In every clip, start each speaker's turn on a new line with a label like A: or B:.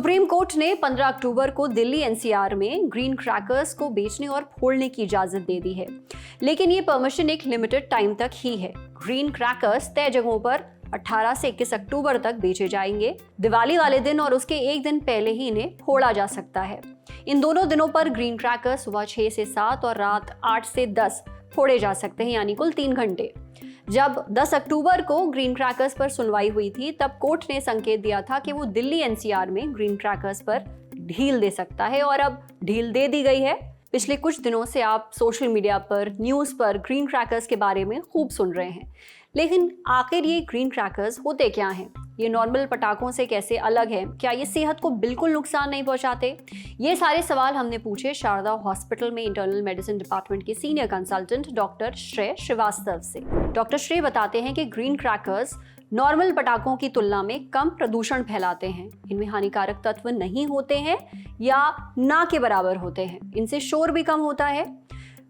A: Supreme court ने 15 अक्टूबर को Delhi NCR में ग्रीन क्रैकर्स को बेचने और फोड़ने की इजाजत दे दी है, लेकिन ये परमिशन एक लिमिटेड टाइम तक ही है। ग्रीन क्रैकर्स तय जगहों पर 18 से 21 अक्टूबर तक बेचे जाएंगे। दिवाली वाले दिन और उसके एक दिन पहले ही इन्हें फोड़ा जा सकता है। इन दोनों दिनों पर ग्रीन क्रैकर्स सुबह 6 से 7 और रात 8 से 10 फोड़े जा सकते हैं, यानी कुल 3 घंटे। जब 10 अक्टूबर को ग्रीन क्रैकर्स पर सुनवाई हुई थी, तब कोर्ट ने संकेत दिया था कि वो दिल्ली एनसीआर में ग्रीन क्रैकर्स पर ढील दे सकता है, और अब ढील दे दी गई है। पिछले कुछ दिनों से आप सोशल मीडिया पर, न्यूज़ पर ग्रीन क्रैकर्स के बारे में खूब सुन रहे हैं, लेकिन आखिर ये ग्रीन क्रैकर्स होते क्या हैं? ये नॉर्मल पटाखों से कैसे अलग है? क्या ये सेहत को बिल्कुल नुकसान नहीं पहुंचाते? ये सारे सवाल हमने पूछे शारदा हॉस्पिटल में इंटरनल मेडिसिन डिपार्टमेंट के सीनियर कंसल्टेंट डॉक्टर श्रेय श्रीवास्तव से। डॉक्टर श्रेय बताते हैं कि ग्रीन क्रैकर्स नॉर्मल पटाखों की तुलना में कम प्रदूषण फैलाते हैं। इनमें हानिकारक तत्व नहीं होते हैं या ना के बराबर होते हैं। इनसे शोर भी कम होता है।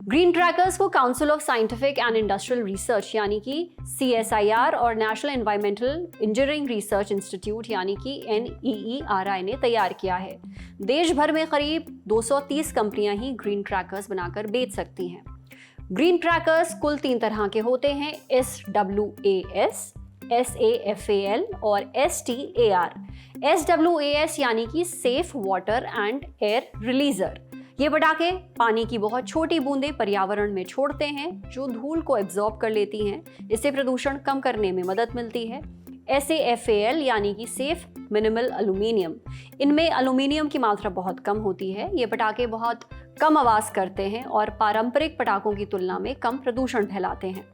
A: ग्रीन क्रैकर्स को council of scientific and industrial research यानी कि CSIR और national environmental engineering research institute यानी कि NEERI ने तैयार किया है। देश भर में करीब 230 कंपनियां ही ग्रीन क्रैकर्स बनाकर बेच सकती हैं। ग्रीन क्रैकर्स कुल 3 तरह के होते हैं: SWAS, SAFAL और STAR। SWAS यानी कि सेफ वाटर एंड एयर रिलीजर। ये पटाखे पानी की बहुत छोटी बूंदें पर्यावरण में छोड़ते हैं, जो धूल को एब्जॉर्ब कर लेती हैं। इससे प्रदूषण कम करने में मदद मिलती है। SAFAL यानी कि सेफ मिनिमल एल्यूमिनियम। इनमें एल्यूमिनियम की मात्रा बहुत कम होती है। ये पटाखे बहुत कम आवाज करते हैं और पारंपरिक पटाखों की तुलना में कम प्रदूषण फैलाते हैं।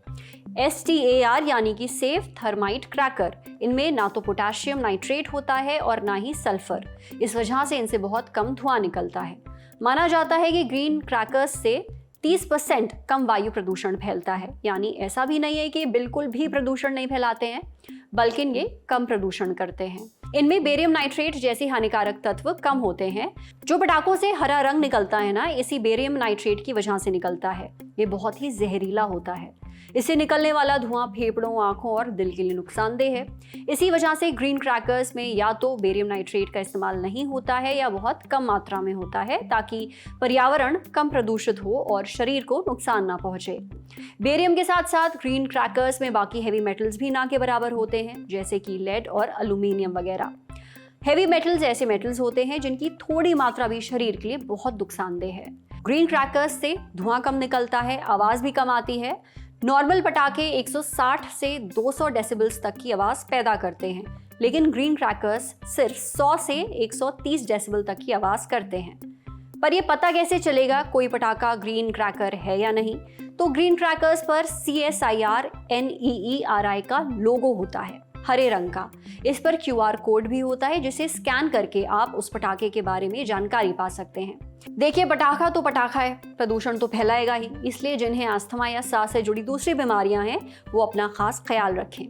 A: STAR यानी कि सेफ थर्माइट क्रैकर। इनमें ना तो पोटेशियम नाइट्रेट होता है और ना ही सल्फर। इस वजह से इनसे बहुत कम धुआं निकलता है। माना जाता है कि ग्रीन क्रैकर्स से 30% कम वायु प्रदूषण फैलता है, यानी ऐसा भी नहीं है कि बिल्कुल भी प्रदूषण नहीं फैलाते हैं, बल्कि ये कम प्रदूषण करते हैं। इनमें बेरियम नाइट्रेट जैसे हानिकारक तत्व कम होते हैं। जो पटाखों से हरा रंग निकलता है ना, इसी बेरियम नाइट्रेट की वजह से निकलता है। ये बहुत ही जहरीला होता है। इससे निकलने वाला धुआं फेफड़ों, आंखों और दिल के लिए नुकसानदेह है। इसी वजह से ग्रीन क्रैकर्स में या तो बेरियम नाइट्रेट का इस्तेमाल नहीं होता है या बहुत कम मात्रा में होता है, ताकि पर्यावरण कम प्रदूषित हो और शरीर को नुकसान ना पहुंचे। बेरियम के साथ साथ ग्रीन क्रैकर्स में बाकी हैवी मेटल्स भी ना के बराबर होते हैं, जैसे कि लेड और एल्यूमिनियम वगैरह। हैवी मेटल्स ऐसे मेटल्स होते हैं जिनकी थोड़ी मात्रा भी शरीर के लिए बहुत नुकसानदेह है। ग्रीन क्रैकर्स से धुआं कम निकलता है, आवाज भी कम आती है। नॉर्मल पटाखे 160 से 200 डेसिबल्स तक की आवाज पैदा करते हैं, लेकिन ग्रीन क्रैकर्स सिर्फ 100 से 130 डेसिबल तक की आवाज करते हैं। पर यह पता कैसे चलेगा कोई पटाखा ग्रीन क्रैकर है या नहीं? तो ग्रीन क्रैकर्स पर CSIR NEERI का लोगो होता है, हरे रंग का। इस पर QR कोड भी होता है, जिसे स्कैन करके आप उस पटाखे के बारे में जानकारी पा सकते हैं। देखिए, पटाखा तो पटाखा है, प्रदूषण तो फैलाएगा ही। इसलिए जिन्हें अस्थमा या सांस से जुड़ी दूसरी बीमारियां हैं, वो अपना खास ख्याल रखें।